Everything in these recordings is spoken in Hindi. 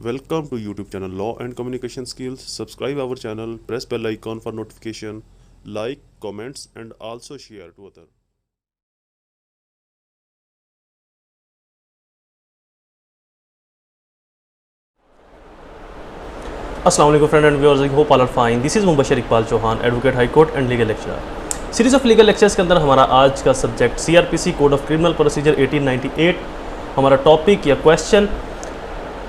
Welcome to YouTube channel Law and Communication Skills. Subscribe our channel, press bell icon for notification, like, comments and also share to others. Assalamu alaikum friend and viewers, I hope all are fine. This is Mubashir Iqbal Chauhan, Advocate High Court and Legal Lecturer. Series of legal lectures के अंदर हमारा आज का subject CRPC code of criminal procedure 1898, हमारा टॉपिक या question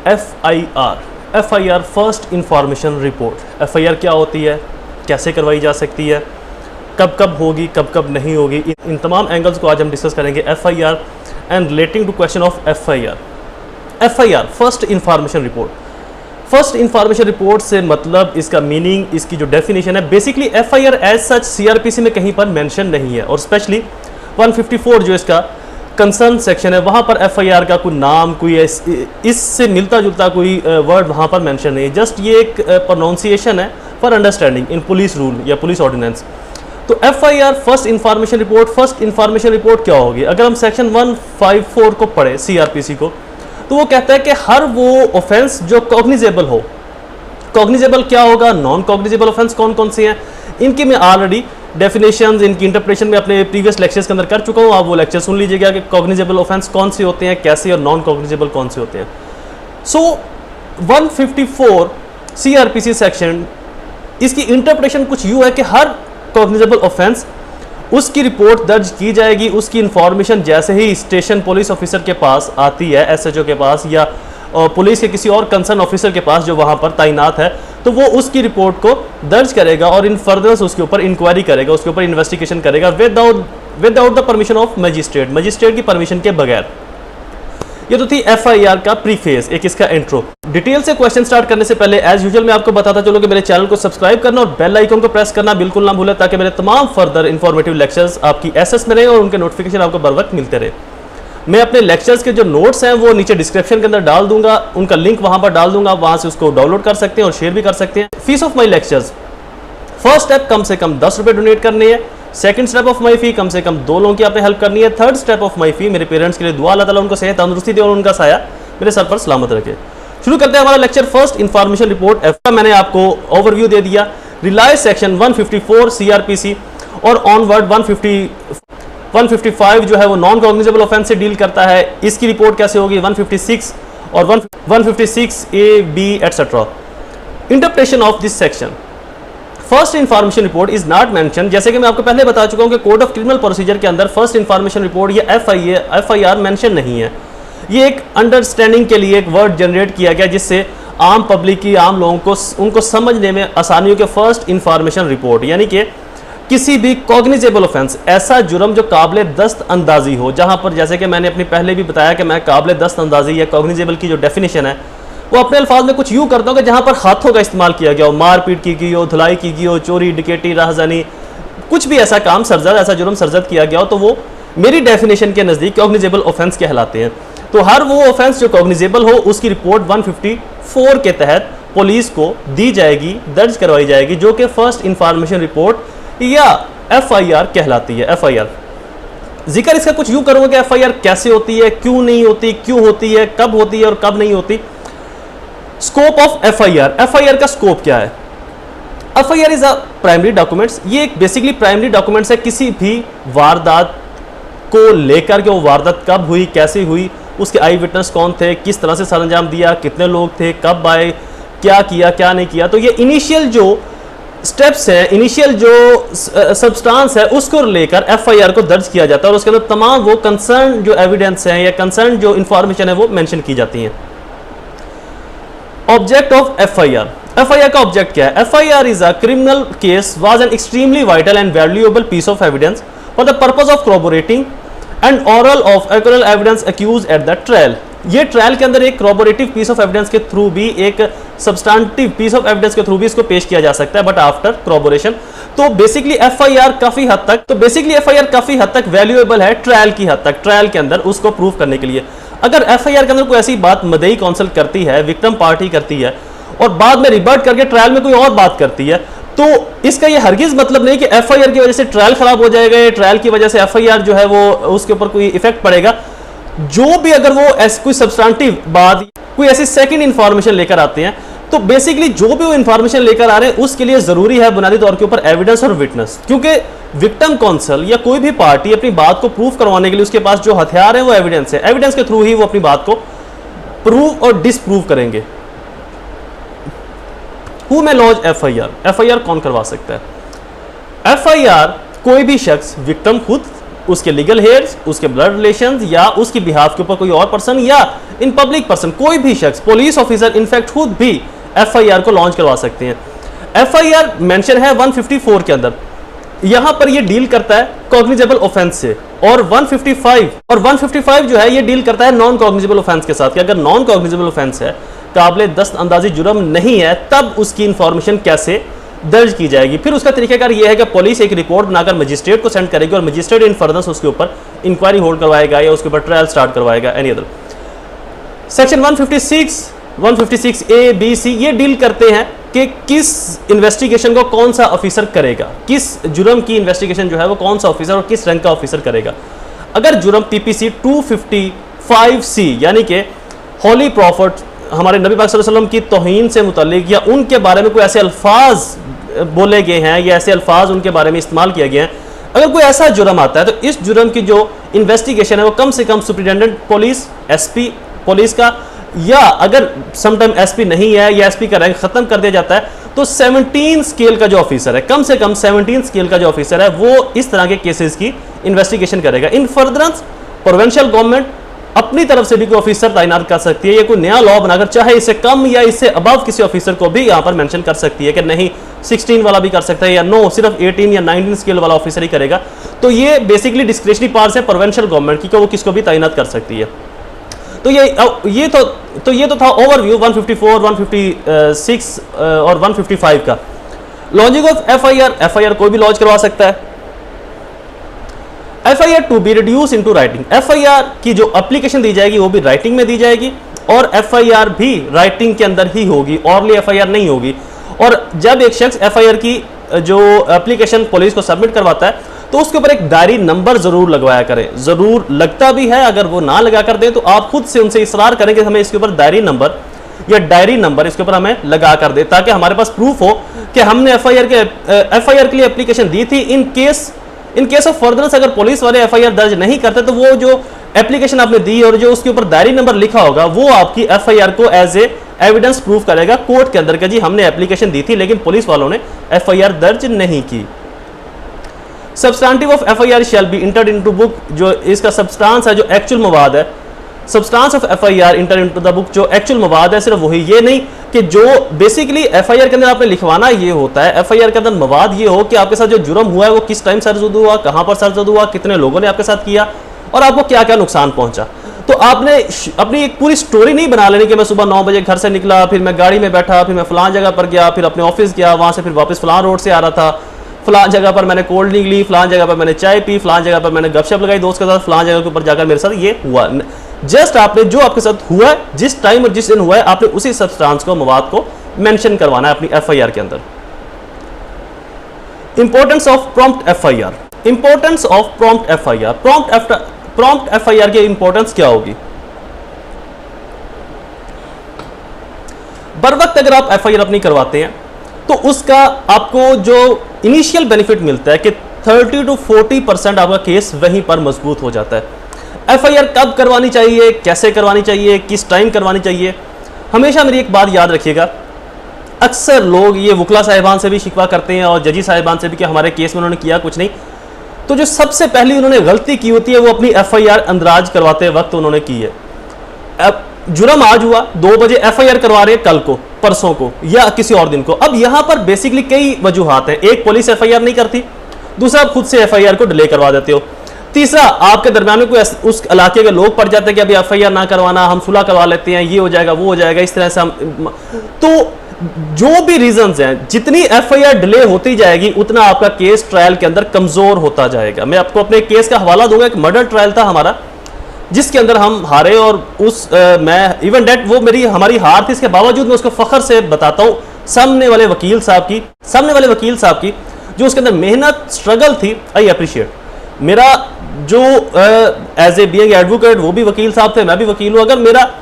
FIR first information report. FIR क्या होती है, कैसे करवाई जा सकती है, कब कब होगी, कब कब नहीं होगी, इन तमाम एंगल्स को आज हम डिस्कस करेंगे। FIR and relating to question of FIR first information report. First information report से मतलब इसका मीनिंग, इसकी जो डेफिनेशन है, basically FIR as such CRPC में कहीं पर मेंशन नहीं है और स्पेशली 154 जो इसका कंसर्न सेक्शन है वहाँ पर FIR का कोई नाम, कोई इससे मिलता जुलता कोई वर्ड वहाँ पर मेंशन नहीं है। जस्ट ये एक प्रोनाउंसिएशन है for understanding in police rule या पुलिस ऑर्डिनेंस। तो FIR फर्स्ट इंफॉर्मेशन रिपोर्ट क्या होगी? अगर हम सेक्शन 154 को पढ़े CRPC को, तो वो कहता है कि हर वो ऑफेंस जो कॉग्निजेबल हो, कॉग्निजेबल क्या होगा, नॉन कॉग्निजेबल ऑफेंस कौन कौन से हैं, इनकी मैं ऑलरेडी डेफिनेशंस, इनकी इंटरप्रिटेशन में अपने प्रीवियस लेक्चर्स के अंदर कर चुका हूँ। आप वो लेक्चर सुन लीजिएगा कि कॉग्निजेबल ऑफेंस कौन से होते हैं, कैसे, और नॉन कॉग्निजेबल कौन से होते हैं। सो 154 CRPC सेक्शन, इसकी इंटरप्रिटेशन कुछ यूँ है कि हर कॉग्निजेबल ऑफेंस उसकी रिपोर्ट दर्ज की जाएगी। उसकी इंफॉर्मेशन जैसे ही स्टेशन पुलिस ऑफिसर के पास आती है, SHO के पास या पुलिस के किसी और कंसर्न ऑफिसर के पास जो वहाँ पर तैनात है, तो वो उसकी रिपोर्ट को दर्ज करेगा और इन फर्दर्स उसके ऊपर इंक्वायरी करेगा, उसके ऊपर इन्वेस्टिगेशन करेगा without the permission of magistrate की परमिशन के बगैर। ये तो थी FIR का प्रीफेस, एक इसका इंट्रो। डिटेल से क्वेश्चन स्टार्ट करने से पहले एज यूजुअल मैं आपको बताता चलो कि मेरे चैनल को सब्सक्राइब करना और बेल आइकन को प्रेस करना बिल्कुल ना भूलें, ताकि मेरे तमाम फर्दर इंफॉर्मेटिव लेक्चर्स आपकी एक्सेस में रहे और उनके नोटिफिकेशन आपको बर वक्त मिलते रहे। मैं अपने लेक्चर्स के जो नोट्स हैं वो नीचे डिस्क्रिप्शन के अंदर डाल दूंगा, उनका लिंक वहां पर डाल दूंगा, वहां से उसको डाउनलोड कर सकते हैं और शेयर भी कर सकते हैं। Fees of my lectures, first step कम से कम 10 रुपये डोनेट करनी है। Second step of my fee, कम से कम 2 लोगों की आपने हेल्प करनी है। Third step of my fee, मेरे पेरेंट्स के लिए दुआ, अल्लाह ताला उनको सेहत तंदुरुस्ती दे और उनका साया मेरे सर पर सलामत रखे। शुरू करते हैं हमारा लेक्चर फर्स्ट इंफॉर्मेशन रिपोर्ट। मैंने आपको ओवरव्यू दे दिया। रिलाय सेक्शन 154 CRPC और ऑनवर्ड 155 जो है वो नॉन कॉग्निजेबल ऑफेंस से डील करता है। इसकी रिपोर्ट कैसे होगी? 156 और 156A, B etcetera. Interpretation of this section, first information report is not mention. जैसे कि मैं आपको पहले बता चुका हूं कि कोड ऑफ क्रिमिनल प्रोसीजर के अंदर फर्स्ट इंफॉर्मेशन रिपोर्ट या FIR मेंशन नहीं है। ये एक अंडरस्टैंडिंग के लिए एक वर्ड जनरेट किया गया जिससे आम पब्लिक की, आम लोगों को उनको समझने में आसानी हो कि फर्स्ट इंफॉर्मेशन रिपोर्ट यानी कि किसी भी कॉग्निजेबल ऑफेंस, ऐसा जुर्म जो काबिल दस्त अंदाजी हो, जहां पर जैसे कि मैंने अपनी पहले भी बताया कि मैं काबिल दस्त अंदाजी या कॉग्निजेबल की जो डेफिनेशन है वो अपने अल्फाज में कुछ यूँ करता हूँ कि जहाँ पर हाथों का इस्तेमाल किया गया हो, मारपीट की गई हो, धुलाई की गई हो, चोरी, डकैती, राहज़नी, कुछ भी ऐसा काम सरजद, ऐसा जुर्म सरजद किया गया हो, तो वो मेरी डेफिनेशन के नज़दीक कॉग्निजेबल ऑफेंस कहलाते हैं। तो हर वो ऑफेंस जो कॉग्निजेबल हो उसकी रिपोर्ट 154 के तहत पुलिस को दी जाएगी, दर्ज करवाई जाएगी, जो कि फर्स्ट इंफॉर्मेशन रिपोर्ट या FIR कहलाती है। FIR जिक्र इसका कुछ यूँ करूँगा कि FIR कैसे होती है, क्यों नहीं होती, क्यों होती है, कब होती है और कब नहीं होती। स्कोप ऑफ FIR का स्कोप क्या है? FIR is a primary documents. ये एक बेसिकली प्राइमरी डॉक्यूमेंट्स है किसी भी वारदात को लेकर के, वो वारदात कब हुई, कैसे हुई, उसके आई विटनेस कौन थे, किस तरह से सरंजाम दिया, कितने लोग थे, कब आए, क्या किया, क्या नहीं किया। तो ये इनिशियल जो स्टेप्स हैं, इनिशियल जो सब्सटेंस है, उसको लेकर FIR को दर्ज किया जाता है और उसके अंदर तमाम वो कंसर्न जो एविडेंस हैं या कंसर्न जो इंफॉर्मेशन है वो मेंशन की जाती हैं। ऑब्जेक्ट ऑफ FIR का ऑब्जेक्ट क्या है? FIR is a criminal case was an extremely vital and valuable piece of evidence for the purpose of corroborating and oral of ocular evidence accused at the trial. ये ट्रायल के अंदर एक corroborative पीस ऑफ एविडेंस के थ्रू भी, एक सब्सटेंटिव पीस ऑफ एविडेंस के थ्रू भी इसको पेश किया जा सकता है, बट आफ्टर corroboration। तो बेसिकली FIR काफी हद तक वैल्यूएबल है ट्रायल की हद तक, ट्रायल के अंदर उसको प्रूव करने के लिए। अगर FIR के अंदर कोई ऐसी बात मदई काउंसिल करती है, विक्टिम पार्टी करती है और बाद में रिवर्ट करके ट्रायल में कोई और बात करती है, तो इसका ये हरगिज मतलब नहीं कि FIR की वजह से ट्रायल खराब हो जाएगा या ट्रायल की वजह से FIR जो है वो उसके ऊपर कोई इफेक्ट पड़ेगा। जो भी अगर वो कोई सब्सटेंटिव बात, कोई ऐसी सेकंड इंफॉर्मेशन लेकर आते हैं, तो बेसिकली जो भी वो इंफॉर्मेशन लेकर आ रहे हैं उसके लिए जरूरी है बुनियादी तौर के ऊपर एविडेंस और विटनेस, क्योंकि विक्टिम काउंसिल या कोई भी पार्टी अपनी बात को प्रूव करवाने के लिए उसके पास जो हथियार है वो एविडेंस है। एविडेंस के थ्रू ही वो अपनी बात को प्रूव और डिसप्रूव करेंगे। हु में लॉन्च एफआईआर, एफआईआर कौन करवा सकता है? एफआईआर कोई भी शख्स, विक्टिम खुद, उसके लीगल हेयर्स, उसके ब्लड रिलेशंस, या उसकी बिहाफ के ऊपर कोई और पर्सन, या इन पब्लिक पर्सन, कोई भी शख्स, पुलिस ऑफिसर इनफैक्ट खुद भी एफआईआर को लॉन्च करवा सकते हैं। एफआईआर मेंशन है 154 के अंदर, यहां पर ये डील करता है कॉग्निजेबल ऑफेंस से, और 155 जो है ये डील करता है नॉन कॉग्निजेबल ऑफेंस के साथ, कि अगर नॉन कॉग्निजेबल ऑफेंस है, काबिले दस्त अंदाजी जुर्म नहीं है, तब उसकी इंफॉर्मेशन कैसे दर्ज की जाएगी। फिर उसका तरीकाकार यह है कि पुलिस एक रिपोर्ट बनाकर मजिस्ट्रेट को सेंड करेगी और मजिस्ट्रेट इन फर्दर्स उसके ऊपर इंक्वायरी होल्ड करवाएगा या उसके ऊपर ट्रायल स्टार्ट करवाएगा, any other. Section 156 A B C ये डील करते हैं कि किस इन्वेस्टिगेशन को कौन सा ऑफिसर करेगा, किस जुर्म की इन्वेस्टिगेशन जो है वो कौन सा ऑफिसर और किस रैंक का ऑफिसर करेगा। अगर जुर्म पीपीसी 255C यानी कि होली प्रॉफिट, हमारे नबी पाक सल्लल्लाहु अलैहि वसल्लम की तौहीन से मुतालिक या उनके बारे में कोई ऐसे अल्फाज बोले गए हैं या ऐसे अल्फाज उनके बारे में इस्तेमाल किया गया है, अगर कोई ऐसा जुर्म आता है तो इस जुर्म की जो इन्वेस्टिगेशन है वो कम से कम सुप्रिटेंडेंट पुलिस, एसपी पुलिस का, या अगर समटाइम एसपी नहीं है या एसपी का रैंक खत्म कर दिया जाता है तो 17 स्केल का जो ऑफिसर है, कम से कम 17 स्केल का जो ऑफिसर है वो इस तरह के केसेस की इन्वेस्टिगेशन करेगा। इन फर्दरेंस प्रोविंशियल गवर्नमेंट अपनी तरफ से भी कोई ऑफिसर तैनात कर सकती है, या कोई नया लॉ बनाकर चाहे इससे कम या इससे अबव किसी ऑफिसर को भी यहां पर मेंशन कर सकती है कि नहीं 16 वाला भी कर सकता है, या नो सिर्फ 18 या 19 स्केल वाला ऑफिसर ही करेगा। तो ये बेसिकली डिस्क्रिशनरी पावर्स है प्रोविंशियल गवर्नमेंट की कि वो किसको भी तैनात कर सकती है। तो ये तो था ओवरव्यू 154, 156 और 155 का। लॉन्चिंग ऑफ एफआईआर कोई भी लॉन्च करवा सकता है। FIR to be reduce into writing, FIR की जो एप्लीकेशन दी जाएगी वो भी राइटिंग में दी जाएगी, और एफआईआर भी राइटिंग के अंदर ही होगी, ऑरली एफआईआर नहीं होगी। और जब एक शख्स एफआईआर की जो एप्लीकेशन पुलिस को सबमिट करवाता है तो उसके ऊपर एक डायरी नंबर जरूर लगवाया करें, जरूर लगता भी है, अगर वो ना लगा कर दें तो आप खुद से उनसे इसरार करें कि हमें इसके ऊपर डायरी नंबर इसके ऊपर हमें लगा कर दे, ताकि हमारे पास प्रूफ हो कि हमने एफआईआर के लिए एप्लीकेशन दी थी। इन केस ऑफ फर्दरेंस अगर पुलिस वाले एफआईआर दर्ज नहीं करते तो वो जो एप्लीकेशन आपने दी और जो उसके ऊपर डायरी नंबर लिखा होगा वो आपकी एफआईआर को एज ए एविडेंस प्रूफ करेगा कोर्ट के अंदर कि जी हमने एप्लीकेशन दी थी लेकिन पुलिस वालों ने एफआईआर दर्ज नहीं की। Substantive of FIR shall be entered into book, जो इसका सब्सटेंस है, जो एक्चुअल मवाद है, substance of FIR inter into the book, जो एक्चुअल मवाद है सिर्फ वही, ये नहीं कि जो बेसिकली एफआईआर के अंदर आपने लिखवाना ये होता है, एफआईआर के अंदर मवाद ये हो कि आपके साथ जो जुर्म हुआ है वो किस टाइम सरजद हुआ, कहां पर सरजद हुआ, कितने लोगों ने आपके साथ किया और आपको क्या क्या नुकसान पहुंचा। तो आपने अपनी एक पूरी स्टोरी नहीं बना लेनी कि मैं सुबह 9 बजे घर से निकला, फिर मैं गाड़ी में बैठा, फिर मैं फलां जगह पर गया, फिर अपने ऑफिस गया, वहां से फिर वापस फलां रोड से आ रहा था, फलां जगह पर मैंने कोल्ड ड्रिंक ली, फलां जगह पर मैंने चाय पी, फलां जगह पर मैंने गपशप लगाई दोस्त के साथ, फलां जगह के ऊपर जाकर मेरे साथ ये हुआ। जस्ट आपने जो आपके साथ हुआ है, जिस टाइम और जिस दिन हुआ है, आपने उसी सब्सटेंस को, मवाद को मेंशन करवाना है अपनी एफआईआर के अंदर। Importance of prompt FIR, importance of prompt FIR, prompt FIR की इंपॉर्टेंस क्या होगी? बर वक्त अगर आप एफआईआर अपनी करवाते हैं तो उसका आपको जो इनिशियल बेनिफिट मिलता है कि 30 to 40% आपका केस वहीं पर मजबूत हो जाता है। एफआईआर कब करवानी चाहिए, कैसे करवानी चाहिए, किस टाइम करवानी चाहिए, हमेशा मेरी एक बात याद रखिएगा। अक्सर लोग ये वकला साहिबान से भी शिकवा करते हैं और जजी साहिबान से भी कि हमारे केस में उन्होंने किया कुछ नहीं, तो जो सबसे पहली उन्होंने गलती की होती है वो अपनी एफआईआर अंदराज करवाते वक्त उन्होंने की है। अब जुर्म आज हुआ, 2 बजे एफआईआर करवा रहे हैं कल को, परसों को या किसी और दिन को। अब यहां पर बेसिकली कई वजूहात हैं, एक पुलिस एफआईआर नहीं करती, दूसरा आप खुद से एफआईआर को डिले करवा देते हो, तीसरा आपके दरमियान में कोई उस इलाके के लोग पड़ जाते हैं कि अभी एफआईआर ना करवाना, हम सुलह करवा लेते हैं, ये हो जाएगा वो हो जाएगा, इस तरह से हम, तो जो भी रीजंस हैं, जितनी एफआईआर डिले होती जाएगी उतना आपका केस ट्रायल के अंदर कमजोर होता जाएगा। मैं आपको अपने केस का हवाला दूंगा, एक मर्डर ट्रायल था हमारा जिसके अंदर हम हारे, और मैं इवन डेट वो हमारी हार थी, इसके बावजूद मैं उसको फख्र से बताता हूँ सामने वाले वकील साहब की जो उसके अंदर मेहनत, स्ट्रगल थी, आई अप्रिशिएट। मेरा जो एज ए बीइंग एडवोकेट, वो भी वकील साहब थे, मैं भी वकील हूं, अगर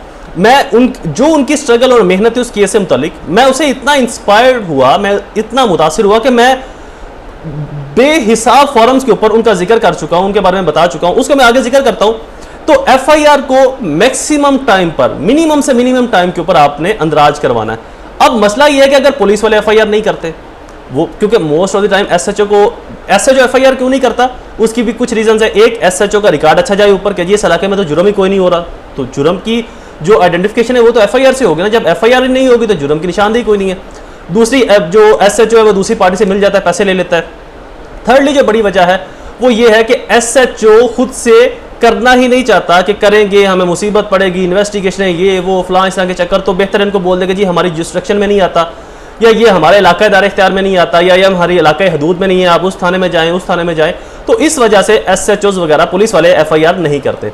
जो उनकी स्ट्रगल और मेहनत है उस केस से मुतालिक, मैं उसे इतना इंस्पायर्ड हुआ, मैं इतना मुतासिर हुआ कि मैं बेहिसाब फॉरम्स के ऊपर उनका जिक्र कर चुका हूं, उनके बारे में बता चुका हूं, उसको मैं आगे जिक्र करता हूं। तो एफआईआर को मैक्सिमम टाइम पर, मिनिमम से मिनिमम टाइम के ऊपर आपने अंदराज करवाना है। अब मसला यह है कि अगर पुलिस वाले एफआईआर नहीं करते, वो क्योंकि most of the time SHO FIR क्यों नहीं करता, उसकी भी कुछ रीजंस है। एक, एसएचओ का रिकॉर्ड अच्छा जाए ऊपर कि जी इस इलाके में तो जुर्म ही कोई नहीं हो रहा, तो जुर्म की जो आइडेंटिफिकेशन है वो तो एफआईआर से होगी ना, जब एफआईआर ही नहीं होगी तो जुर्म की निशानदेही कोई नहीं है। दूसरी, जो एसएचओ है वो दूसरी पार्टी से मिल जाता है, पैसे ले लेता है। थर्डली जो बड़ी वजह है वो ये है कि एसएचओ खुद से करना ही नहीं चाहता कि करेंगे हमें मुसीबत पड़ेगी, इन्वेस्टिगेशन है, ये वो फलां इस तरह के चक्कर, तो बेहतर इनको बोल देगा जी हमारी जुरिस्डिक्शन में नहीं आता, या ये हमारे इलाका दायरे इख्तियार में नहीं आता, या ये हमारी इलाके हदूद में नहीं है, आप उस थाने में जाएं, उस थाने में जाएं। तो इस वजह से एसएचओज वगैरह पुलिस वाले एफआईआर नहीं करते।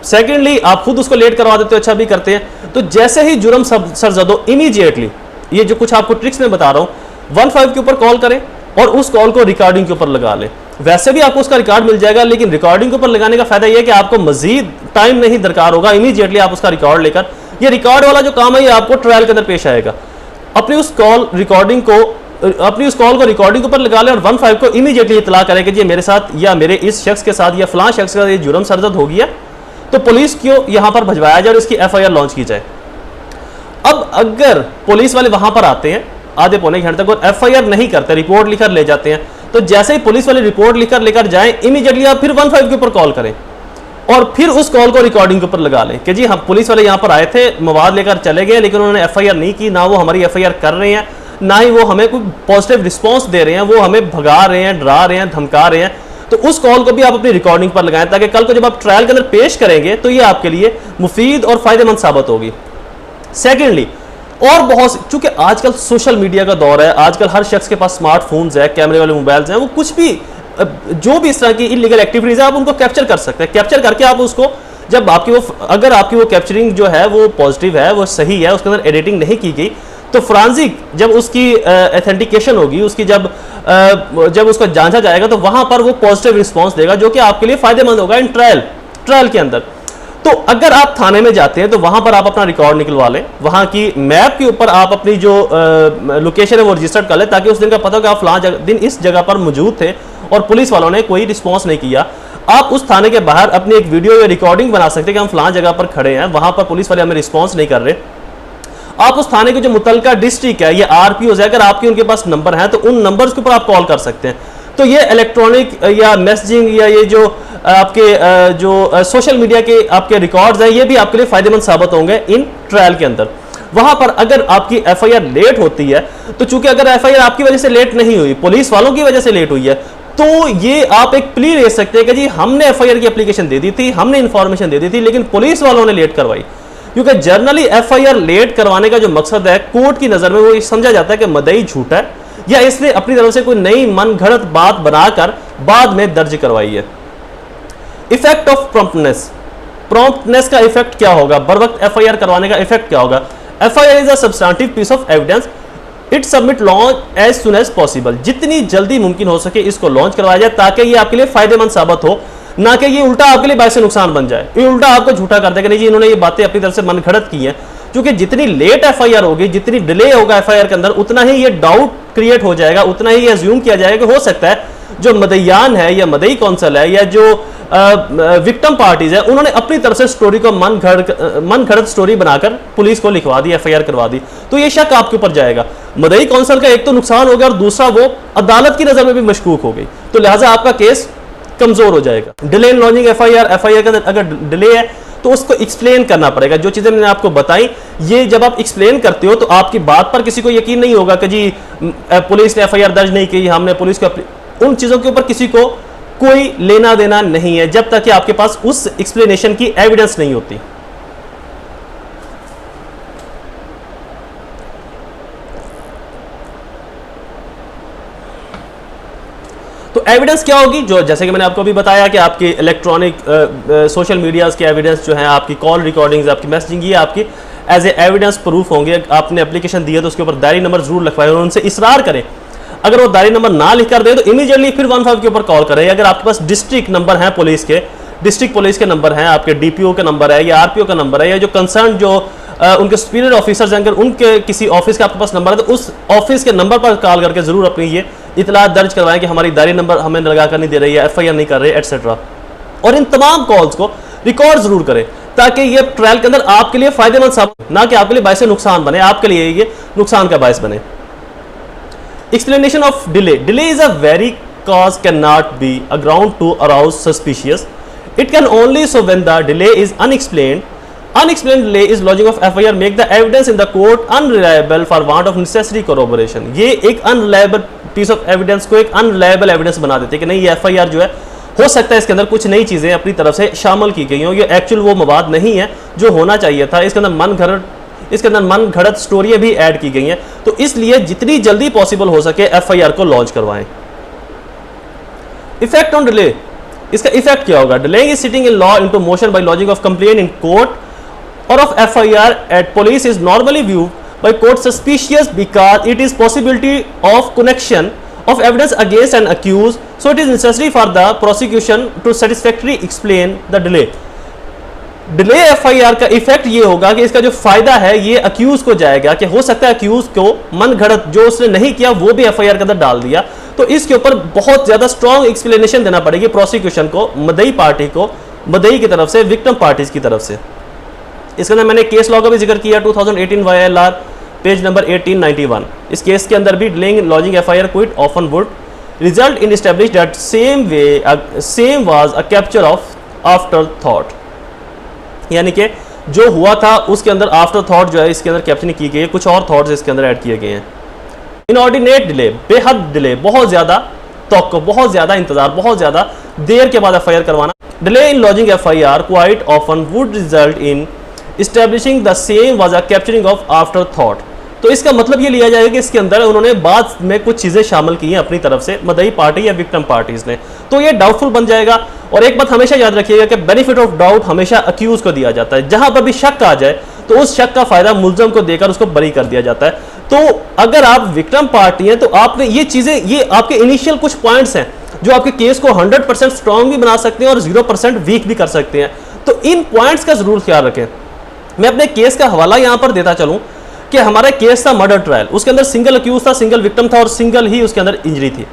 सेकेंडली, आप खुद उसको लेट करवा देते हो, अच्छा भी करते हैं। तो जैसे ही जुर्म सरजद हो, इमीडिएटली, ये जो कुछ आपको ट्रिक्स में बता रहा हूं, 15 के ऊपर कॉल करें और उस कॉल को रिकॉर्डिंग के ऊपर लगा लें। वैसे भी आपको उसका रिकॉर्ड मिल जाएगा, लेकिन रिकॉर्डिंग के ऊपर लगाने का फायदा यह है कि आपको मजीद टाइम नहीं दरकार होगा, इमीडिएटली आप उसका रिकॉर्ड लेकर, ये रिकॉर्ड वाला जो काम है ये आपको ट्रायल के अंदर पेश आएगा। अपनी उस कॉल को रिकॉर्डिंग के ऊपर लगा लें और 15 को इमीडिएटली इतला करें कि जी मेरे साथ या मेरे इस शख्स के साथ या फलां शख्स के साथ ये जुर्म सरजद हो गया, तो पुलिस को यहां पर भिजवाया जाए और इसकी एफआईआर लॉन्च की जाए। अब अगर पुलिस वाले वहां पर आते हैं आधे पौने घंटे तक और एफआईआर नहीं करते, रिपोर्ट लिखकर ले जाते हैं, तो जैसे ही पुलिस वाले रिपोर्ट लिखकर लेकर जाएं, इमीडिएटली आप फिर 15 के ऊपर कॉल करें और फिर उस कॉल को रिकॉर्डिंग के ऊपर लगा लें कि जी हम पुलिस वाले यहां पर आए थे, मवाद लेकर चले गए, लेकिन उन्होंने एफआईआर नहीं की, ना वो हमारी एफआईआर कर रहे हैं, ना ही वो हमें कोई पॉजिटिव रिस्पॉन्स दे रहे हैं, वो हमें भगा रहे हैं, डरा रहे हैं, धमका रहे हैं। तो उस कॉल को भी आप अपनी रिकॉर्डिंग पर लगाएं ताकि कल को जब आप ट्रायल के अंदर पेश करेंगे तो ये आपके लिए मुफीद और फायदेमंद साबित होगी। सेकेंडली, और बहुत, चूंकि आजकल सोशल मीडिया का दौर है, आजकल हर शख्स के पास स्मार्टफोन्स है, कैमरे वाले मोबाइल्स हैं, वो कुछ भी जो भी इस तरह की इलीगल एक्टिविटीज है आप उनको कैप्चर कर सकते हैं। कैप्चर करके आप उसको, जब अगर आपकी वो कैप्चरिंग जो है वो पॉजिटिव है, वो सही है, उसके अंदर एडिटिंग नहीं की गई, तो फ्रांसिक जब उसकी ऑथेंटिकेशन होगी, उसकी जब उसको जांचा जाएगा तो वहां पर वो पॉजिटिव रिस्पॉन्स देगा जो कि आपके लिए फायदेमंद होगा इन ट्रायल के अंदर। तो अगर आप थाने में जाते हैं तो वहां पर आप अपना रिकॉर्ड निकलवा लें, वहां की मैप के ऊपर आप अपनी जो लोकेशन है वो रजिस्टर कर लें, ताकि उस दिन का पता हो कि आप फलां दिन इस जगह पर मौजूद थे और पुलिस वालों ने कोई रिस्पॉन्स नहीं किया। आप उस थाने के बाहर अपनी एक वीडियो या रिकॉर्डिंग बना सकते हैं कि हम फलां जगह पर खड़े हैं, वहां पर पुलिस वाले हमें रिस्पॉन्स नहीं कर रहे। आप उस थाने के जो मुतलका डिस्ट्रिक्ट है, ये आरपीओ है, अगर आपके उनके पास नंबर है तो उन नंबर्स के ऊपर आप कॉल कर सकते हैं। तो ये इलेक्ट्रॉनिक या मैसेजिंग या ये जो आपके जो सोशल मीडिया के आपके रिकॉर्ड्स हैं, ये भी आपके लिए फायदेमंद साबित होंगे इन ट्रायल के अंदर। वहां पर अगर आपकी एफआईआर लेट होती है, तो चूंकि अगर एफआईआर आपकी वजह से लेट नहीं हुई, पुलिस वालों की वजह से लेट हुई है, तो ये आप एक प्ली ले सकते हैं कि जी हमने एफआईआर की एप्लीकेशन दे दी थी, हमने इंफॉर्मेशन दे दी थी, लेकिन पुलिस वालों ने लेट करवाई। क्योंकि जनरली एफआईआर लेट करवाने का जो मकसद है कोर्ट की नजर में वो समझा जाता है कि मदई झूठा है या इसने अपनी तरफ से कोई नई मन घड़त बात बनाकर बाद में दर्ज करवाई है। इफेक्ट ऑफ प्रॉम्प्टनेस का इफेक्ट क्या होगा, बर वक्त एफआईआर करवाने का इफेक्ट क्या होगा। FIR is a substantive piece of evidence, it submit launch as soon as possible, जितनी जल्दी मुमकिन हो सके इसको लॉन्च करवाया जाए ताकि ये आपके लिए फायदेमंद साबित हो, ना कि ये उल्टा आपके लिए बायसे नुकसान बन जाए, ये उल्टा आपको झूठा कर देगा नहीं जी इन्होंने ये बातें अपनी तरफ से मन घड़त की हैं। क्योंकि जितनी लेट एफआईआर होगी, जितनी डिले होगा एफआईआर के अंदर, उतना ही ये डाउट क्रिएट हो जाएगा, उतना ही ये अज्यूम किया जाएगा कि हो सकता है जो मदईयान है या मदई कौंसल है या जो विक्टिम पार्टीज है, उन्होंने अपनी तरफ से स्टोरी को मन घड़त स्टोरी बनाकर पुलिस को लिखवा दी, एफआईआर करवा दी, तो ये शक आपके ऊपर जाएगा। मदई कौंसल का एक तो नुकसान हो गया और दूसरा वो अदालत की नजर में भी मशकूक हो गई, तो लिहाजा आपका केस कमजोर हो जाएगा। डिले इन लॉन्चिंग एफआईआर के अंदर अगर डिले है तो उसको एक्सप्लेन करना पड़ेगा। जो चीजें मैंने आपको बताई, ये जब आप एक्सप्लेन करते हो तो आपकी बात पर किसी को यकीन नहीं होगा कि जी पुलिस ने एफआईआर दर्ज नहीं की, हमने पुलिस को, उन चीजों के ऊपर किसी को कोई लेना देना नहीं है जब तक कि आपके पास उस एक्सप्लेनेशन की एविडेंस नहीं होती। तो एविडेंस क्या होगी, जो जैसे कि मैंने आपको अभी बताया कि आपकी इलेक्ट्रॉनिक सोशल मीडियाज की एविडेंस जो है, आपकी कॉल रिकॉर्डिंग्स, आपकी मैसेजिंग, ये आपकी एज ए एविडेंस प्रूफ होंगे। आपने एप्लीकेशन दी है तो उसके ऊपर डायरी नंबर जरूर लिखवाएं और उनसे इसरार करें। अगर वो दायरी नंबर ना लिख कर दे तो इमीडिएटली फिर 15 के ऊपर कॉल करें। अगर आपके पास डिस्ट्रिक्ट नंबर है पुलिस के, डिस्ट्रिक्ट पुलिस के नंबर हैं, आपके डीपीओ का नंबर है या आरपीओ का नंबर है, या जो कंसर्न जो उनके सुपीरियर ऑफिसर्स हैं, अगर उनके किसी ऑफिस का आपके पास नंबर है तो उस ऑफिस के नंबर पर कॉल करके जरूर अपनी ये इतला दर्ज करवाएं कि हमारी दायरी नंबर हमें लगा कर नहीं दे रही है, एफआईआर नहीं कर रही है, एटसेट्रा। और इन तमाम कॉल्स को रिकॉर्ड जरूर करें ताकि ये ट्रायल के अंदर आपके लिए फायदेमंद साबित, ना कि आपके लिए बायस नुकसान बने, आपके लिए ये नुकसान का बायस बने। Explanation of delay. Delay is a very cause cannot be a ground to arouse suspicious. It can only so when the delay is unexplained. Unexplained delay is lodging of FIR make the evidence in the court unreliable for want of necessary corroboration. ये एक unreliable piece of evidence को एक unreliable evidence बना देते हैं कि नहीं ये FIR जो है हो सकता है इसके अंदर कुछ नई चीजें अपनी तरफ से शामिल की गई हों, ये एक्चुअल वो मवाद नहीं है जो होना चाहिए था, इसके अंदर मन घड़त स्टोरियां भी ऐड की गई हैं। तो इसलिए जितनी जल्दी पॉसिबल हो सके एफआईआर को लॉन्च करवाएं। इफेक्ट ऑन डिले, इसका इफेक्ट क्या होगा? Delaying is sitting in law into motion by lodging of complaint in court or of FIR at police is normally view by court suspicious because it is possibility of connection of evidence against an accused, so it is necessary for the prosecution to satisfactorily explain the delay. Delay FIR का इफेक्ट ये होगा कि इसका जो फायदा है ये अक्यूज को जाएगा कि हो सकता है अक्यूज को मन घड़त जो उसने नहीं किया वो भी एफआईआर के अंदर डाल दिया, तो इसके ऊपर बहुत ज्यादा स्ट्रॉन्ग एक्सप्लेनेशन देना पड़ेगी प्रोसिक्यूशन को, मदई पार्टी को, मदई की तरफ से, विक्टिम पार्टीज की तरफ से। इसके अंदर मैंने केस लॉ का भी जिक्र किया 2018 YLR पेज नंबर 1891। इस केस के अंदर भी delaying lodging FIR quit often would result in establish that same was a capture of after thought, यानी कि जो हुआ था उसके अंदर आफ्टर थॉट जो है इसके अंदर कैप्चर की गई है, कुछ और थॉट्स इसके अंदर ऐड किए गए हैं। इनऑर्डिनेट डिले, बेहद डिले, बहुत ज्यादा तवक्को, बहुत ज्यादा इंतजार, बहुत ज्यादा देर के बाद एफआईआर करवाना। Delay in lodging FIR quite often would result in establishing the same was a capturing of after thought. तो इसका मतलब ये लिया जाएगा कि इसके अंदर उन्होंने बाद में कुछ चीजें शामिल की हैं अपनी तरफ से, मदई पार्टी या विक्टिम पार्टीज ने, तो ये डाउटफुल बन जाएगा। और एक बात हमेशा याद रखिएगा कि बेनिफिट ऑफ डाउट हमेशा अक्यूज को दिया जाता है, जहां पर भी शक आ जाए तो उस शक का फायदा मुलजम को देकर उसको बरी कर दिया जाता है। तो अगर आप विक्टिम पार्टी हैं तो आपने ये चीजें, ये आपके इनिशियल कुछ पॉइंट्स हैं जो आपके केस को 100% स्ट्रॉन्ग भी बना सकते हैं और 0% वीक भी कर सकते हैं, तो इन पॉइंट्स का जरूर ख्याल रखें। मैं अपने केस का हवाला यहां पर देता चलूं कि हमारा केस था मर्डर ट्रायल, उसके अंदर सिंगल अक्यूज था, सिंगल विक्टिम था और सिंगल ही उसके अंदर इंजरी थी।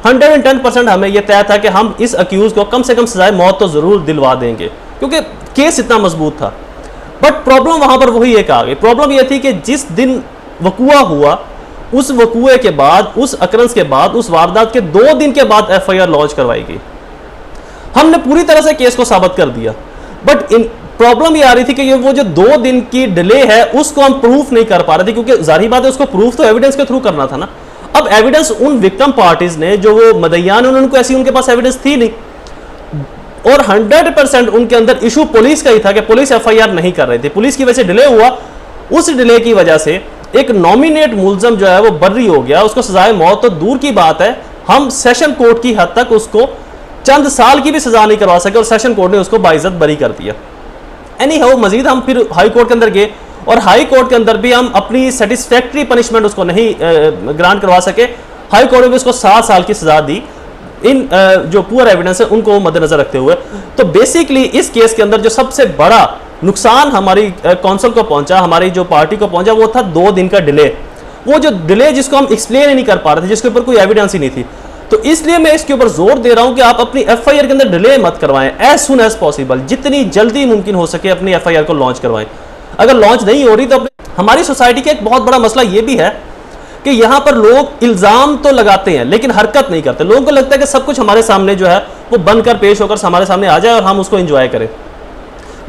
110% हमें यह तय था कि हम इस अक्यूज को कम से कम सजाए मौत तो जरूर दिलवा देंगे क्योंकि केस इतना मजबूत था। बट प्रॉब्लम वहां पर वही एक आ गई। प्रॉब्लम यह थी कि जिस दिन वकुआ हुआ उस वकुए के बाद, उस अकरंस के बाद, उस वारदात के 2 दिन के बाद एफआईआर लॉन्च करवाई गई। हमने पूरी तरह से केस को साबित कर दिया, बट इन प्रॉब्लम ये आ रही थी कि ये वो जो 2 दिन की डिले है उसको हम प्रूफ नहीं कर पा रहे थे, क्योंकि जाहिर बात है उसको प्रूफ तो एविडेंस के थ्रू करना था ना। अब एविडेंस उन विक्टिम पार्टीज ने, जो वो मदइयान, उनको ऐसी उनके पास एविडेंस थी नहीं, और 100% उनके अंदर इशू पुलिस का ही था कि पुलिस एफआईआर नहीं कर रही थी, पुलिस की वजह से डिले हुआ। उस डिले की वजह से एक नॉमिनेट मुलजम जो है वो बर्री हो गया, उसको सजाए मौत तो दूर की बात है, हम सेशन कोर्ट की हद तक उसको चंद साल की भी सजा नहीं करवा सके और सेशन कोर्ट ने उसको बाइज्जत बरी कर दिया। एनी हाउ मजीद हम फिर हाई कोर्ट के अंदर गए और हाई कोर्ट के अंदर भी हम अपनी सेटिस्फैक्ट्री पनिशमेंट उसको नहीं ग्रांट करवा सके। हाई कोर्ट ने भी उसको 7 साल की सजा दी, इन जो पुअर एविडेंस है उनको मद्देनजर रखते हुए। तो बेसिकली इस केस के अंदर जो सबसे बड़ा नुकसान हमारी कौंसिल को पहुंचा, हमारी जो पार्टी को पहुंचा, वो था 2 दिन का डिले। वो जो डिले जिसको हम एक्सप्लेन ही नहीं कर पा रहे थे, जिसके ऊपर कोई एविडेंस ही नहीं थी। तो इसलिए मैं इसके ऊपर जोर दे रहा हूं कि आप अपनी एफआईआर के अंदर डिले मत करवाएं, एज सुन एज पॉसिबल, जितनी जल्दी मुमकिन हो सके अपनी एफआईआर को लॉन्च करवाएं। अगर लॉन्च नहीं हो रही तो हमारी सोसाइटी का एक बहुत बड़ा मसला यह भी है कि यहां पर लोग इल्जाम तो लगाते हैं लेकिन हरकत नहीं करते। लोगों को लगता है कि सब कुछ हमारे सामने जो है वो बनकर पेश होकर हमारे सामने आ जाए और हम उसको एंजॉय करें।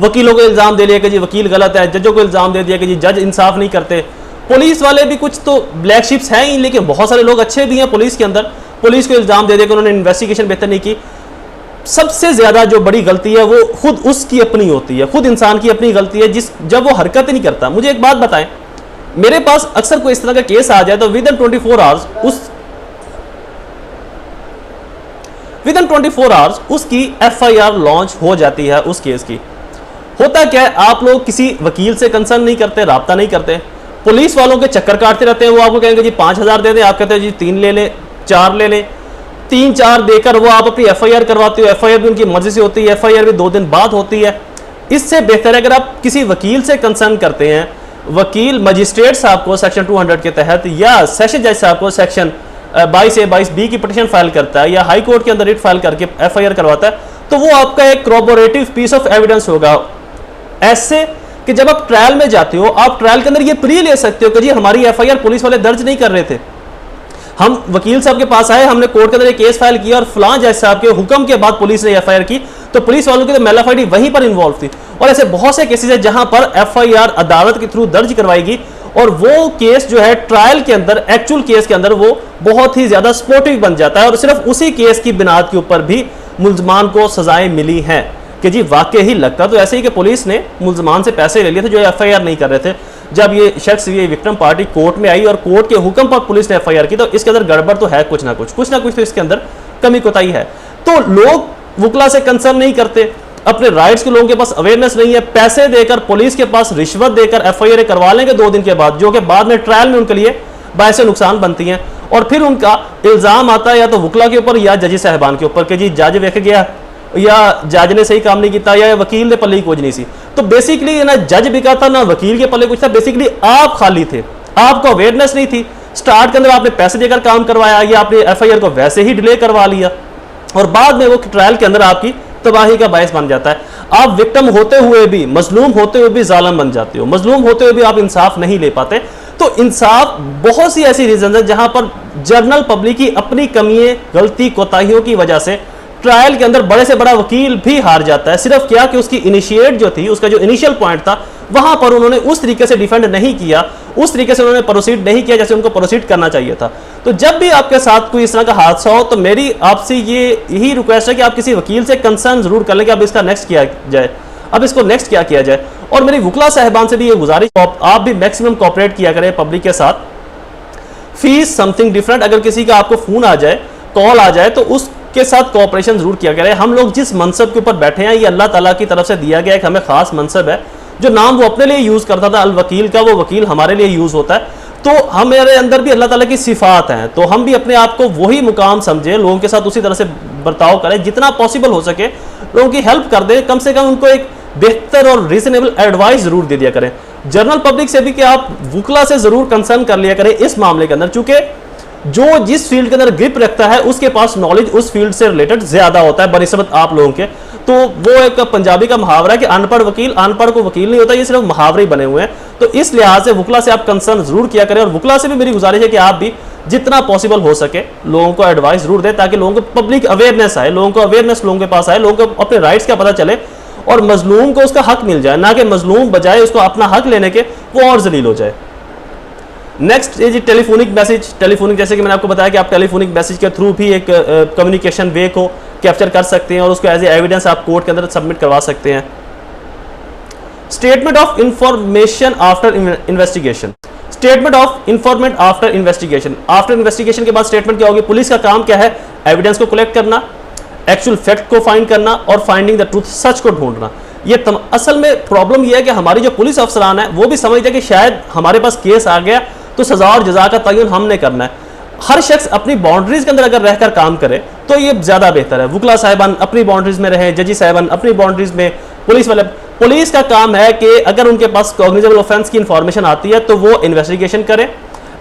वकीलों को इल्जाम दे लिया कि जी वकील गलत है, जजों को इल्जाम दे दिया कि जी जज इंसाफ नहीं करते, पुलिस वाले भी कुछ तो ब्लैक शिप्स हैं ही, लेकिन बहुत सारे लोग अच्छे भी हैं पुलिस के अंदर। पुलिस को इल्जाम दे दिया कि उन्होंने इन्वेस्टिगेशन बेहतर नहीं की। सबसे ज्यादा जो बड़ी गलती है वो खुद उसकी अपनी होती है, खुद इंसान की अपनी गलती है जब वो हरकत ही नहीं करता। मुझे एक बात बताएं, मेरे पास अक्सर कोई इस तरह का केस आ जाए तो विद इन 24 आवर्स उसकी एफआईआर लॉन्च हो जाती है उस केस की। होता क्या है, आप लोग किसी वकील से कंसर्न नहीं करते, राब्ता नहीं करते, पुलिस वालों के चक्कर काटते रहते हैं। वो आपको कहेंगे जी 5,000 दे दें, आप कहते हैं जी 3 ले लें, 4 ले लें, 3-4 देकर वो आप अपनी एफआईआर करवाते हो, एफआईआर भी उनकी मर्जी से होती है, एफआईआर भी 2 दिन बाद होती है। इससे बेहतर है अगर आप किसी वकील से कंसर्न करते हैं, वकील मजिस्ट्रेट साहब को सेक्शन 200 के तहत या सेशन जज साहब को सेक्शन 22A 22B की पिटीशन फाइल करता है या हाई कोर्ट के अंदर रिट फाइल करके एफआईआर करवाता है, तो वो आपका एक corroborative पीस ऑफ एविडेंस होगा। ऐसे कि जब आप ट्रायल में जाते हो, आप ट्रायल के अंदर ये प्री ले सकते हो कि जी हमारी एफआईआर पुलिस वाले दर्ज नहीं कर रहे थे, हम वकील साहब के पास आए, हमने कोर्ट के अंदर एक केस फाइल किया और फलां जज साहब के हुक्म के बाद पुलिस ने एफआईआर की, तो पुलिस वालों की तो मेलाफाइडी वहीं पर इन्वॉल्व थी। और ऐसे बहुत से केसेस है जहां पर एफआईआर अदालत के थ्रू दर्ज करवाएगी और वो केस जो है ट्रायल के अंदर, एक्चुअल केस के अंदर वो बहुत ही ज्यादा सपोर्टिव बन जाता है और सिर्फ उसी केस की बिनाद के ऊपर भी मुल्जमान को सजाएं मिली हैं कि जी वाकई ही लगता तो ऐसे ही कि पुलिस ने मुल्जमान से पैसे ले लिए थे जो एफआईआर नहीं कर रहे थे। जब ये शख्स, ये विक्टिम पार्टी कोर्ट में आई और कोर्ट के हुक्म पर पुलिस ने एफआईआर की, तो इसके अंदर गड़बड़ तो है, कुछ ना कुछ तो इसके अंदर कमी कोताही है। तो लोग वुकला से कंसर्न नहीं करते, अपने राइट्स के लोगों के पास अवेयरनेस नहीं है, पैसे देकर पुलिस के पास रिश्वत देकर एफआईआर करवा लेंगे 2 दिन के बाद, जो कि बाद में ट्रायल में उनके लिए बायस नुकसान बनती हैं। और फिर उनका इल्जाम आता है या तो वुकला के ऊपर या जजी साहबान के ऊपर कि जी जज वेख गया या जज ने सही काम नहीं किया या वकील ने पल्ले कुछ नहीं सी। तो बेसिकली ना जज बिका था ना वकील के पल्ले कुछ था, बेसिकली आप खाली थे, आपको अवेयरनेस नहीं थी। स्टार्ट के अंदर आपने पैसे देकर काम करवाया या आपने एफआईआर को वैसे ही डिले करवा लिया और बाद में वो ट्रायल के अंदर आपकी तबाही का बायस बन जाता है। आप विक्टिम होते हुए भी, मजलूम होते हुए भी जालिम बन जाते हो, मजलूम होते हुए भी आप इंसाफ नहीं ले पाते। तो इंसाफ बहुत सी ऐसी रीजन है जहां पर जनरल पब्लिक की अपनी कमियों, गलती, कोताहियों की वजह से ट्रायल के अंदर बड़े से बड़ा वकील भी हार जाता है। सिर्फ क्या कि उसकी इनिशिएट जो थी, उसका जो इनिशियल पॉइंट था, वहां पर उन्होंने उस तरीके से डिफेंड नहीं किया, उस तरीके से उन्होंने प्रोसीड नहीं किया जैसे उनको प्रोसीड करना चाहिए था। तो जब भी आपके साथ कोई इस तरह का हादसा हो तो मेरी आपसे यही रिक्वेस्ट है कि आप किसी वकील से कंसर्न जरूर कर लें कि अब इसका नेक्स्ट किया जाए, अब इसको नेक्स्ट क्या किया जाए। और मेरी वुकला साहबान से भी ये गुजारिश, आप भी मैक्सिमम कोऑपरेट किया करें पब्लिक के साथ। फीस समथिंग डिफरेंट, अगर किसी का आपको फोन आ जाए, कॉल आ जाए, तो उसके साथ कोऑपरेशन जरूर किया करें। हम लोग जिस मनसब के ऊपर बैठे हैं ये अल्लाह ताला की तरफ से दिया गया एक हमें खास मनसब है। जो नाम वो अपने लिए यूज करता था अल वकील का, वो वकील हमारे लिए यूज होता है। तो हमारे अंदर भी अल्लाह ताला की सिफात हैं, तो हम भी अपने आप को वही मुकाम समझें, लोगों के साथ उसी तरह से बर्ताव करें, जितना पॉसिबल हो सके लोगों की हेल्प कर दें, कम से कम उनको एक बेहतर और रीजनेबल एडवाइस जरूर दे दिया करें। जनरल पब्लिक से भी कि आप वुकला से जरूर कंसर्न कर लिया करें इस मामले के अंदर, चूंकि जो जिस फील्ड के अंदर ग्रिप रखता है उसके पास नॉलेज उस फील्ड से रिलेटेड ज्यादा होता है बनिस्बत आप लोगों के। तो वो एक पंजाबी का मुहावरा है कि अनपढ़ वकील अनपढ़ को वकील नहीं होता, ये सिर्फ मुहावरे ही बने हुए हैं। तो इस लिहाज से वुकला से आप कंसर्न जरूर किया करें और वुकला से भी मेरी गुजारिश है कि आप भी जितना पॉसिबल हो सके लोगों को एडवाइस जरूर दें, ताकि लोगों को पब्लिक अवेयरनेस आए, लोगों को अवेयरनेस लोगों के पास आए, लोगों को अपने राइट्स का पता चले और मजलूम को उसका हक मिल जाए, ना कि मजलूम बजाय उसको अपना हक लेने के वो और जलील हो जाए। नेक्स्ट ये जी टेलीफोनिक मैसेज। टेलीफोनिक, जैसे कि मैंने आपको बताया कि आप टेलीफोनिक मैसेज के थ्रू भी एक कम्युनिकेशन वे को कैप्चर कर सकते हैं और उसको एज ए एविडेंस आप कोर्ट के अंदर सबमिट करवा सकते हैं। Statement of information after investigation. Statement of इंफॉर्मेंट after investigation. After investigation के बाद स्टेटमेंट क्या होगी? पुलिस का काम क्या है? एविडेंस को कलेक्ट करना, एक्चुअल फैक्ट को फाइंड करना और फाइंडिंग द ट्रूथ, सच को ढूंढना। ये असल में प्रॉब्लम यह है कि हमारी जो पुलिस अफसरान है वो भी समझते हैं कि शायद हमारे पास केस आ गया तो सजा और जजा का तयन हमने करना है। हर शख्स अपनी बाउंड्रीज के अंदर अगर रहकर काम करे तो ये ज्यादा बेहतर है। वुकला साहिबान अपनी बाउंड्रीज में रहे, जजी साहिबान अपनी बाउंड्रीज में, पुलिस वाले, पुलिस का काम है कि अगर उनके पास कॉग्निजेबल ऑफेंस की इंफॉर्मेशन आती है तो वो इन्वेस्टिगेशन करें,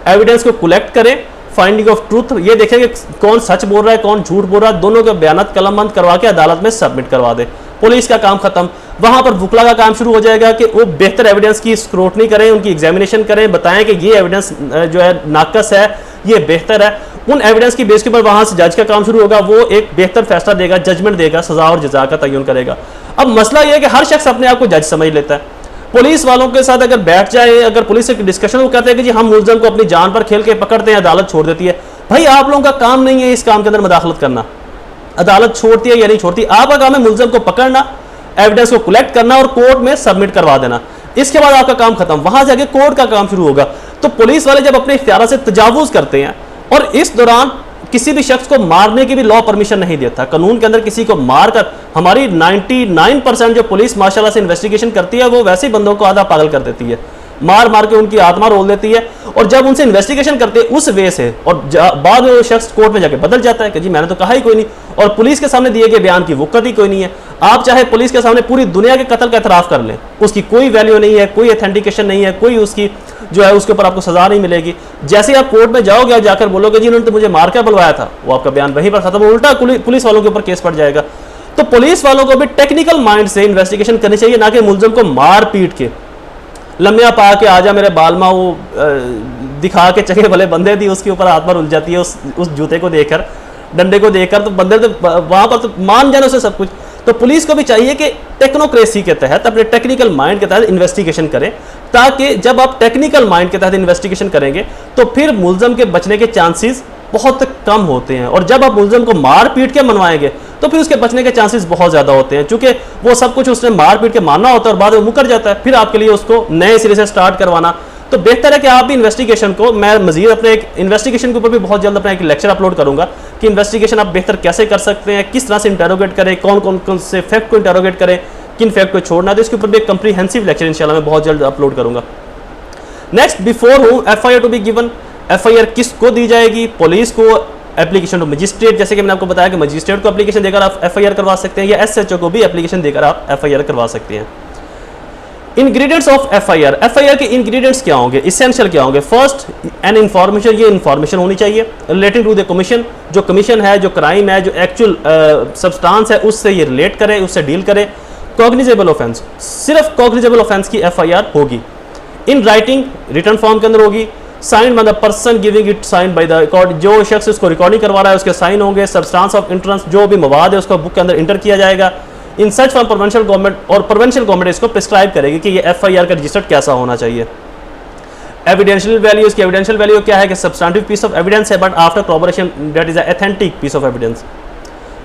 एविडेंस को कलेक्ट करें, फाइंडिंग ऑफ ट्रूथ, ये देखें कि कौन सच बोल रहा है कौन झूठ बोल रहा है, दोनों के बयान कलमबंद करवा के अदालत में सबमिट करवा दे। पुलिस का काम खत्म। वहां पर वुकला का काम शुरू हो जाएगा कि वो बेहतर एविडेंस की स्क्रूटनी करें, उनकी एग्जामिनेशन करें, बताएं कि ये एविडेंस जो है नाकस है, ये बेहतर है। उन एविडेंस की बेस के ऊपर वहां से जज का काम शुरू होगा, वो एक बेहतर फैसला देगा, जजमेंट देगा, सजा और जजा का तयन करेगा। अब मसला यह है कि हर शख्स अपने आप को जज समझ लेता है। पुलिस वालों के साथ अगर बैठ जाए, अगर पुलिस से डिस्कशन वो कहते हैं कि जी हम मुलजम को अपनी जान पर खेल के पकड़ते हैं, अदालत छोड़ देती है। भाई आप लोगों का काम नहीं है इस काम के अंदर मुदाखलत करना, अदालत छोड़ती है या नहीं छोड़ती, आपका काम है मुलजम को पकड़ना, एविडेंस को कलेक्ट करना और कोर्ट में सबमिट करवा देना। इसके बाद आपका काम खत्म, वहां से आगे कोर्ट का काम शुरू होगा। तो पुलिस वाले जब अपने इख्तियार से तजावुज करते हैं और इस दौरान किसी भी शख्स को मारने की भी लॉ परमिशन नहीं देता, कानून के अंदर किसी को मारकर, हमारी 99% जो पुलिस माशाल्लाह से इन्वेस्टिगेशन करती है वो वैसे ही बंदों को आधा पागल कर देती है। मार मार के उनकी आत्मा रोल देती है, और जब उनसे इन्वेस्टिगेशन करते हैं उस वे से, और बाद में वो शख्स कोर्ट में जाके बदल जाता है कि जी मैंने तो कहा ही कोई नहीं, और पुलिस के सामने दिए गए बयान की वक़्त ही कोई नहीं है। आप चाहे पुलिस के सामने पूरी दुनिया के कत्ल का एतराफ़ कर लें, उसकी कोई वैल्यू नहीं है, कोई ऑथेंटिकेशन नहीं है, कोई उसकी जो है उसके ऊपर आपको सजा नहीं मिलेगी। जैसे ही आप कोर्ट में जाओगे और जाकर बोलोगे जी इन्होंने तो मुझे मार कर बुलवाया था, वो आपका बयान वहीं पर खत्म, उल्टा पुलिस वालों के ऊपर केस पड़ जाएगा। तो पुलिस वालों को भी टेक्निकल माइंड से इन्वेस्टिगेशन करनी चाहिए, ना कि मुलजिम को मार पीट के लम्बिया पा के आजा मेरे बालमा वो दिखा के चंगे भले बंदे थी, उसके ऊपर हाथ पर उल जाती है उस जूते को देखकर, डंडे को देखकर, तो बंदे तो वहां पर तो मान जाने उसे सब कुछ। तो पुलिस को भी चाहिए कि टेक्नोक्रेसी के तहत अपने टेक्निकल माइंड के तहत इन्वेस्टिगेशन करें, ताकि जब आप टेक्निकल माइंड के तहत इन्वेस्टिगेशन करेंगे तो फिर मुलजिम के बचने के चांसेस बहुत कम होते हैं, और जब आप मुलजिम को मार पीट के मनवाएंगे तो फिर उसके बचने के चांसेस बहुत ज़्यादा होते हैं, क्योंकि वो सब कुछ उसने मार पीट के मारना होता है और बाद में मुकर जाता है, फिर आपके लिए उसको नए सिरे से स्टार्ट करवाना। तो बेहतर है कि आप भी इन्वेस्टिगेशन को, मैं मजीद अपने एक इन्वेस्टिगेशन के ऊपर भी बहुत जल्द अपना एक लेक्चर अपलोड करूंगा कि इन्वेस्टिगेशन आप बेहतर कैसे कर सकते हैं, किस तरह से इंटेरोगेट करें, कौन से फैक्ट को इंटेरोगेट करें, किन फैक्ट को छोड़ना है, तो इसके ऊपर भी एक कंप्रीहेंसिव लेक्चर इंशाल्लाह मैं बहुत जल्द अपलोड करूंगा। Next, before whom FIR to be given, FIR किसको दी जाएगी? पुलिस को, एप्लीकेशन टू मजिस्ट्रेट, जैसे कि मैंने आपको बताया कि मजिस्ट्रेट को एप्लीकेशन देकर आप FIR करवा सकते हैं, या SHO को भी एप्लीकेशन देकर आप FIR करवा सकते हैं। इंग्रेडिएंट्स ऑफ FIR के इंग्रेडिएंट्स क्या होंगे, इसेंशियल क्या होंगे? फर्स्ट, एन इंफॉर्मेशन, ये इंफॉर्मेशन होनी चाहिए रिलेटिंग टू द कमीशन, जो कमीशन है, जो क्राइम है, जो एक्चुअल सब्सटेंस है, उससे ये रिलेट करे, उससे डील करे। कॉग्निजेबल ऑफेंस, सिर्फ कॉग्निजेबल ऑफेंस की FIR होगी। इन राइटिंग, रिटर्न फॉर्म के अंदर होगी। Sign by the person giving it, sign by the record, जो शख्स उसको रिकॉर्डिंग करवा रहा है उसके साइन होंगे। सब्सटेंस ऑफ इंट्रेंस, जो भी मवाद है उसको बुक के अंदर इंटर किया जाएगा। In search for provincial government, और प्रोविंशियल गवर्नमेंट इसको प्रिस्क्राइब करेगी कि ये FIR का रजिस्टर कैसा होना चाहिए। एविडेंशियल वैल्यू, इसकी एविडेंशियल वैल्यू क्या है कि सब्सटेंटिव पीस ऑफ एविडेंस है, but after corroboration that is authentic piece of evidence.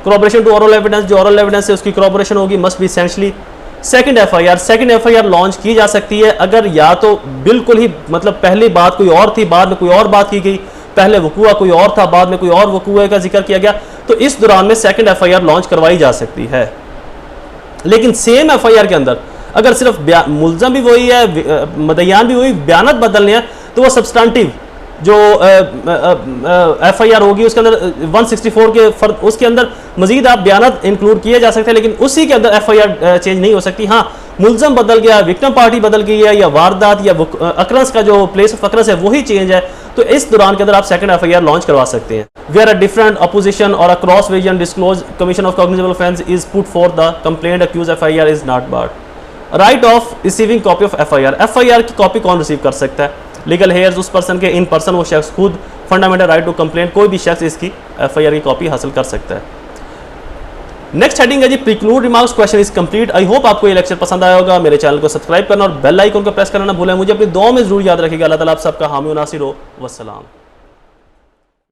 corroboration to oral evidence, जो ओरल एविडेंस है उसकी corroboration होगी, must be essentially. Second FIR launch की जा सकती है अगर या तो बिल्कुल ही मतलब पहली बात कोई और थी, बाद में कोई और बात की गई, पहले वकूआ कोई और था, बाद में कोई और वकूए का जिक्र किया गया, तो इस दौरान में सेकंड FIR लॉन्च करवाई जा सकती है। लेकिन सेम FIR के अंदर अगर सिर्फ मुलजम भी वही है, मदयान भी वही, बयानत बदलने हैं, तो वो सब्सटेंटिव जो FIR होगी उसके अंदर 164 के फर्क, उसके अंदर मजीद आप बयानत इंक्लूड किए जा सकते हैं, लेकिन उसी के अंदर FIR चेंज नहीं हो सकती। हाँ, मुलजम बदल गया, विक्टिम पार्टी बदल गई है, या वारदात या अक्रंस का जो प्लेस ऑफ अक्रंस है वही चेंज है, तो इस दौरान के अंदर आप सेकंड FIR लॉन्च करवा सकते हैं। वेयर अ डिफरेंट अपोजिशन और a cross vision disclose commission of cognizable offence is put for the complaint accused FIR is not barred. Right of receiving copy of FIR की कॉपी कौन रिसीव कर सकता है? लीगल हेयर्स उस पर्सन के, इन पर्सन वो शख्स खुद। फंडामेंटल राइट टू कंप्लेंट, कोई भी शख्स इसकी FIR की कॉपी हासिल कर सकता है। नेक्स्ट हेडिंग है जी preclude remarks, question is complete. I hope आपको ये लेक्चर पसंद आया होगा। मेरे चैनल को सब्सक्राइब करना और बेल आइकन को प्रेस करना ना भूलें। मुझे अपनी दुआ में जरूर याद रखिएगा। अल्लाह ताला आप सबका हामी और नासिर हो। वस्सलाम।